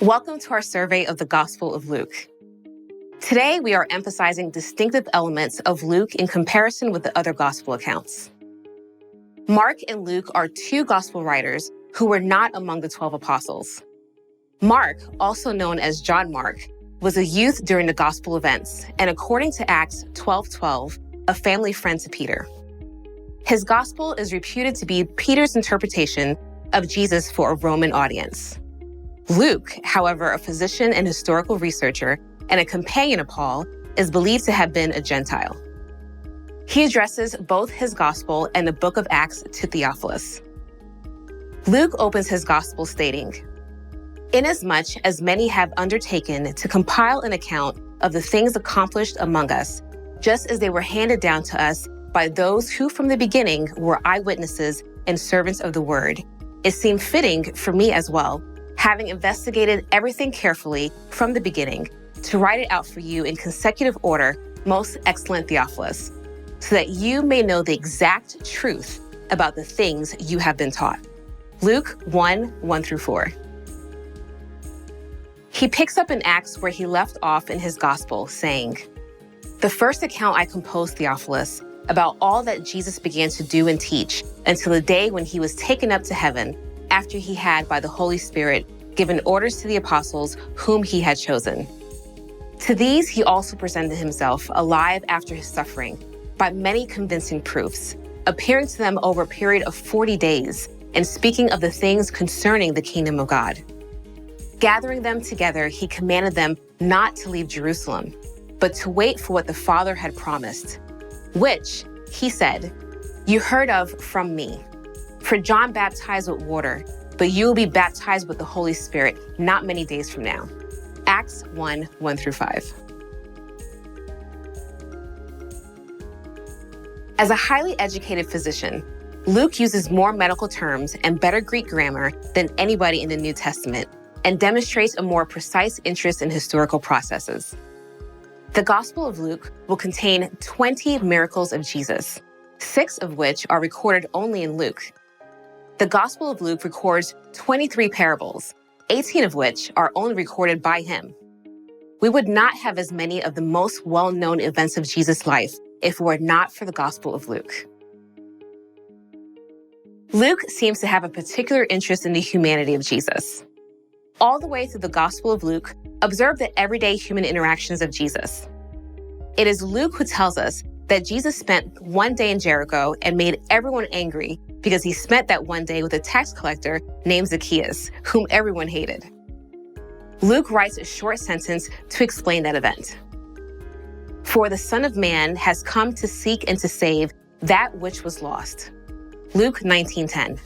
Welcome to our survey of the Gospel of Luke. Today, we are emphasizing distinctive elements of Luke in comparison with the other Gospel accounts. Mark and Luke are two Gospel writers who were not among the 12 apostles. Mark, also known as John Mark, was a youth during the Gospel events, and according to Acts 12:12, a family friend to Peter. His Gospel is reputed to be Peter's interpretation of Jesus for a Roman audience. Luke, however, a physician and historical researcher and a companion of Paul, is believed to have been a Gentile. He addresses both his Gospel and the book of Acts to Theophilus. Luke opens his Gospel stating, "Inasmuch as many have undertaken to compile an account of the things accomplished among us, just as they were handed down to us by those who from the beginning were eyewitnesses and servants of the word, it seemed fitting for me as well, having investigated everything carefully from the beginning, to write it out for you in consecutive order, most excellent Theophilus, so that you may know the exact truth about the things you have been taught." Luke 1:1-4. He picks up in Acts where he left off in his gospel, saying, "The first account I composed, Theophilus, about all that Jesus began to do and teach until the day when he was taken up to heaven, after he had, by the Holy Spirit, given orders to the apostles whom he had chosen. To these he also presented himself alive after his suffering, by many convincing proofs, appearing to them over a period of 40 days, and speaking of the things concerning the kingdom of God. Gathering them together, he commanded them not to leave Jerusalem, but to wait for what the Father had promised, which, he said, you heard of from me. For John baptized with water, but you will be baptized with the Holy Spirit not many days from now." Acts 1:1-5. As a highly educated physician, Luke uses more medical terms and better Greek grammar than anybody in the New Testament, and demonstrates a more precise interest in historical processes. The Gospel of Luke will contain 20 miracles of Jesus, 6 of which are recorded only in Luke. The Gospel of Luke records 23 parables, 18 of which are only recorded by him. We would not have as many of the most well-known events of Jesus' life if it were not for the Gospel of Luke. Luke seems to have a particular interest in the humanity of Jesus. All the way through the Gospel of Luke, observe the everyday human interactions of Jesus. It is Luke who tells us that Jesus spent one day in Jericho and made everyone angry because he spent that one day with a tax collector named Zacchaeus, whom everyone hated. Luke writes a short sentence to explain that event. "For the Son of Man has come to seek and to save that which was lost." Luke 19:10.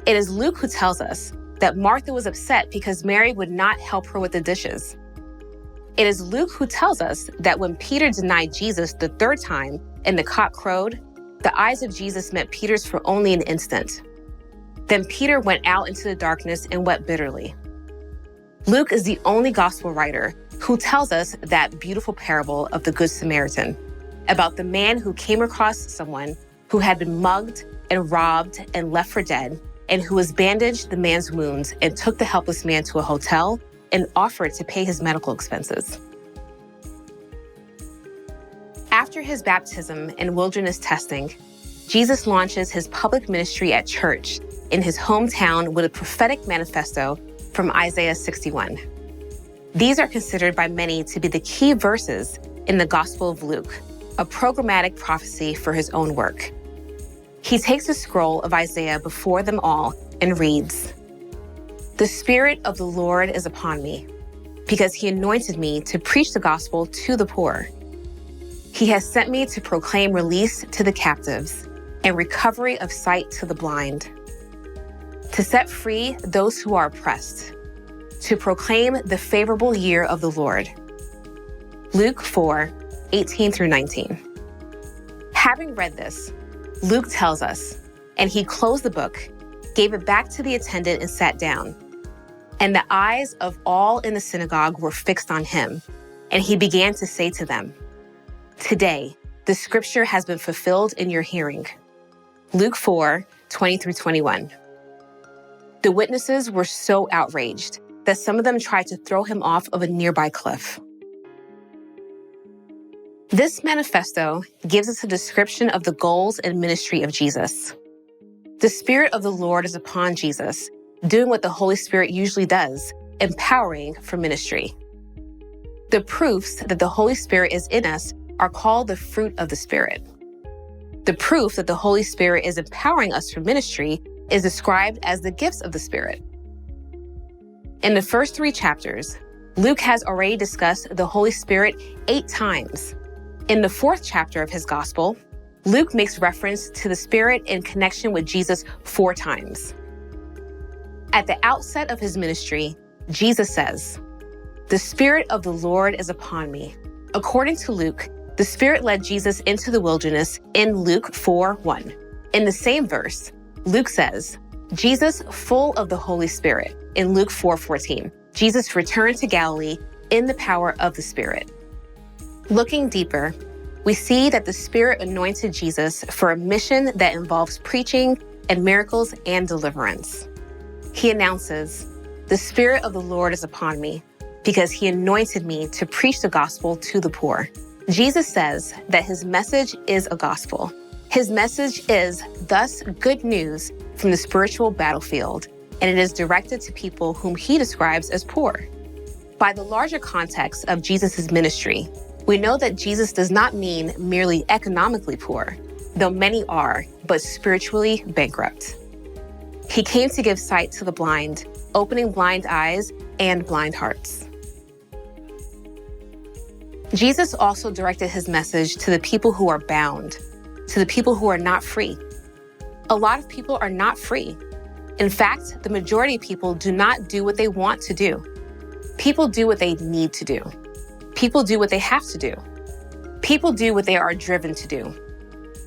It is Luke who tells us that Martha was upset because Mary would not help her with the dishes. It is Luke who tells us that when Peter denied Jesus the third time and the cock crowed, the eyes of Jesus met Peter's for only an instant. Then Peter went out into the darkness and wept bitterly. Luke is the only gospel writer who tells us that beautiful parable of the Good Samaritan, about the man who came across someone who had been mugged and robbed and left for dead, and who was bandaged the man's wounds and took the helpless man to a hotel and offered to pay his medical expenses. After his baptism and wilderness testing, Jesus launches his public ministry at church in his hometown with a prophetic manifesto from Isaiah 61. These are considered by many to be the key verses in the Gospel of Luke, a programmatic prophecy for his own work. He takes a scroll of Isaiah before them all and reads, "The Spirit of the Lord is upon me, because he anointed me to preach the gospel to the poor. He has sent me to proclaim release to the captives and recovery of sight to the blind, to set free those who are oppressed, to proclaim the favorable year of the Lord." Luke 4:18-19. Having read this, Luke tells us, "And he closed the book, gave it back to the attendant and sat down. And the eyes of all in the synagogue were fixed on him. And he began to say to them, 'Today, the scripture has been fulfilled in your hearing.'" Luke 4:20-21. The witnesses were so outraged that some of them tried to throw him off of a nearby cliff. This manifesto gives us a description of the goals and ministry of Jesus. The Spirit of the Lord is upon Jesus, doing what the Holy Spirit usually does, empowering for ministry. The proofs that the Holy Spirit is in us are called the fruit of the Spirit. The proof that the Holy Spirit is empowering us for ministry is described as the gifts of the Spirit. In the first 3 chapters, Luke has already discussed the Holy Spirit 8 times. In the 4th chapter of his gospel, Luke makes reference to the Spirit in connection with Jesus 4 times. At the outset of his ministry, Jesus says, "The Spirit of the Lord is upon me." According to Luke, the Spirit led Jesus into the wilderness in Luke 4:1. In the same verse, Luke says, Jesus full of the Holy Spirit in Luke 4:14. Jesus returned to Galilee in the power of the Spirit. Looking deeper, we see that the Spirit anointed Jesus for a mission that involves preaching and miracles and deliverance. He announces, "The Spirit of the Lord is upon me, because he anointed me to preach the gospel to the poor." Jesus says that his message is a gospel. His message is thus good news from the spiritual battlefield, and it is directed to people whom he describes as poor. By the larger context of Jesus' ministry, we know that Jesus does not mean merely economically poor, though many are, but spiritually bankrupt. He came to give sight to the blind, opening blind eyes and blind hearts. Jesus also directed his message to the people who are bound, to the people who are not free. A lot of people are not free. In fact, the majority of people do not do what they want to do. People do what they need to do. People do what they have to do. People do what they are driven to do.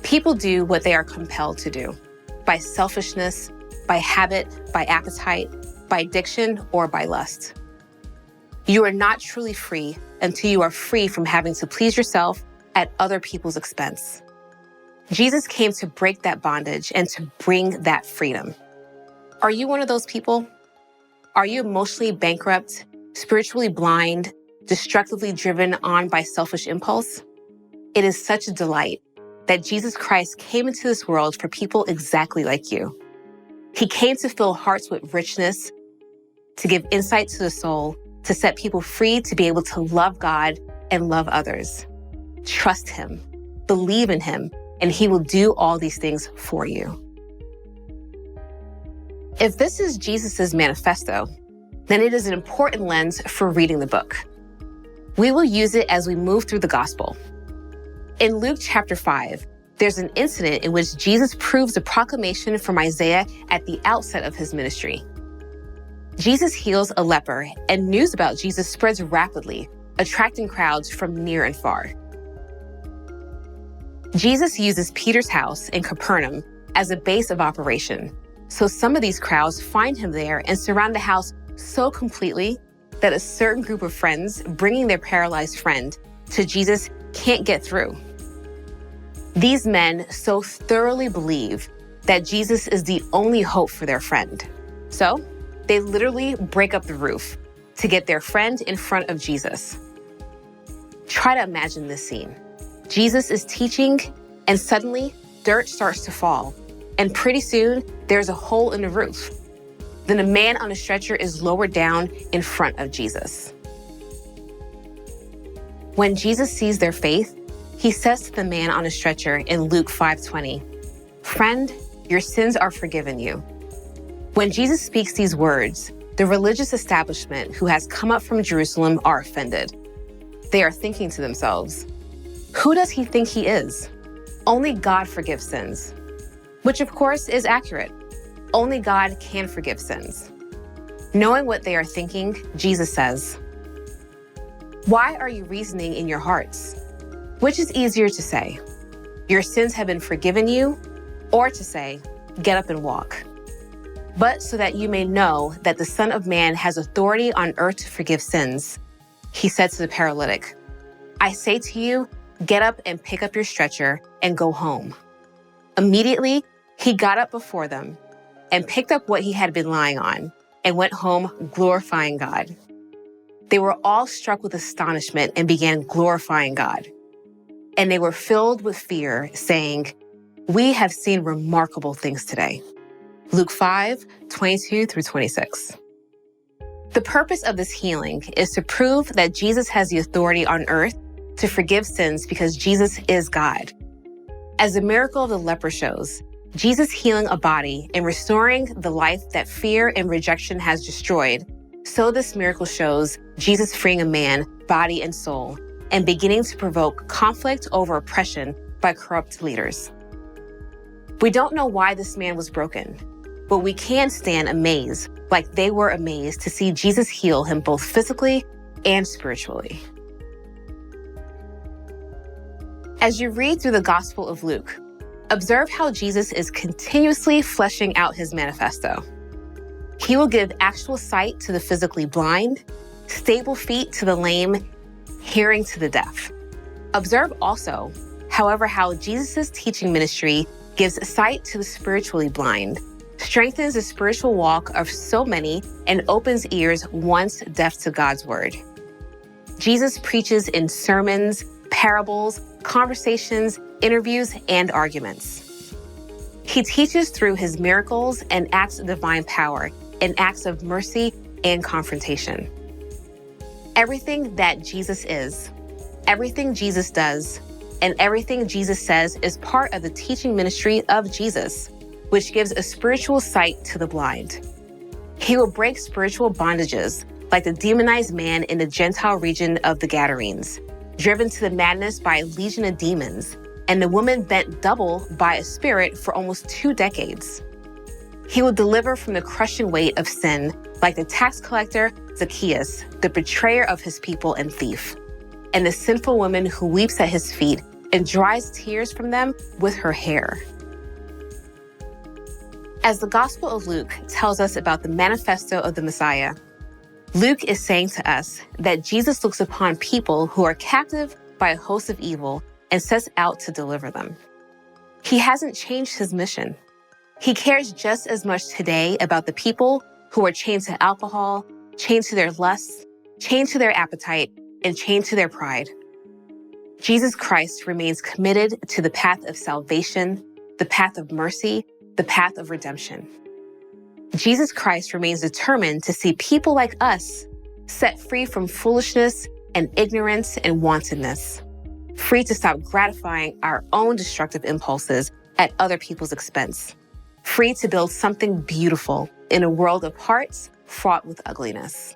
People do what they are compelled to do, by selfishness, by habit, by appetite, by addiction, or by lust. You are not truly free until you are free from having to please yourself at other people's expense. Jesus came to break that bondage and to bring that freedom. Are you one of those people? Are you emotionally bankrupt, spiritually blind, destructively driven on by selfish impulse? It is such a delight that Jesus Christ came into this world for people exactly like you. He came to fill hearts with richness, to give insight to the soul, to set people free to be able to love God and love others. Trust him, believe in him, and he will do all these things for you. If this is Jesus' manifesto, then it is an important lens for reading the book. We will use it as we move through the gospel. In Luke chapter 5, there's an incident in which Jesus proves a proclamation from Isaiah at the outset of his ministry. Jesus heals a leper, and news about Jesus spreads rapidly, attracting crowds from near and far. Jesus uses Peter's house in Capernaum as a base of operation, so some of these crowds find him there and surround the house so completely that a certain group of friends bringing their paralyzed friend to Jesus can't get through. These men so thoroughly believe that Jesus is the only hope for their friend. So they literally break up the roof to get their friend in front of Jesus. Try to imagine this scene. Jesus is teaching, and suddenly dirt starts to fall, and pretty soon there's a hole in the roof. Then a man on a stretcher is lowered down in front of Jesus. When Jesus sees their faith, he says to the man on a stretcher in Luke 5:20, "Friend, your sins are forgiven you." When Jesus speaks these words, the religious establishment who has come up from Jerusalem are offended. They are thinking to themselves, who does he think he is? Only God forgives sins. Which of course is accurate. Only God can forgive sins. Knowing what they are thinking, Jesus says, "Why are you reasoning in your hearts? Which is easier to say, 'Your sins have been forgiven you,' or to say, 'Get up and walk'? But so that you may know that the Son of Man has authority on earth to forgive sins," he said to the paralytic, "I say to you, get up and pick up your stretcher and go home." Immediately, he got up before them and picked up what he had been lying on and went home glorifying God. They were all struck with astonishment and began glorifying God. And they were filled with fear, saying, "We have seen remarkable things today." Luke 5:22-26. The purpose of this healing is to prove that Jesus has the authority on earth to forgive sins because Jesus is God. As the miracle of the leper shows, Jesus healing a body and restoring the life that fear and rejection has destroyed, so this miracle shows Jesus freeing a man, body and soul, and beginning to provoke conflict over oppression by corrupt leaders. We don't know why this man was broken, but we can stand amazed, like they were amazed, to see Jesus heal him both physically and spiritually. As you read through the Gospel of Luke, observe how Jesus is continuously fleshing out his manifesto. He will give actual sight to the physically blind, stable feet to the lame, hearing to the deaf. Observe also, however, how Jesus' teaching ministry gives sight to the spiritually blind, strengthens the spiritual walk of so many, and opens ears once deaf to God's word. Jesus preaches in sermons, parables, conversations, interviews, and arguments. He teaches through his miracles and acts of divine power and acts of mercy and confrontation. Everything that Jesus is, everything Jesus does, and everything Jesus says is part of the teaching ministry of Jesus, which gives a spiritual sight to the blind. He will break spiritual bondages, like the demonized man in the Gentile region of the Gadarenes, driven to the madness by a legion of demons, and the woman bent double by a spirit for almost 2 decades. He will deliver from the crushing weight of sin, like the tax collector Zacchaeus, the betrayer of his people and thief, and the sinful woman who weeps at his feet and dries tears from them with her hair. As the Gospel of Luke tells us about the manifesto of the Messiah, Luke is saying to us that Jesus looks upon people who are captive by a host of evil and sets out to deliver them. He hasn't changed his mission. He cares just as much today about the people who are chained to alcohol, chained to their lusts, chained to their appetite, and chained to their pride. Jesus Christ remains committed to the path of salvation, the path of mercy, the path of redemption. Jesus Christ remains determined to see people like us set free from foolishness and ignorance and wantonness, free to stop gratifying our own destructive impulses at other people's expense, free to build something beautiful in a world of hearts fraught with ugliness.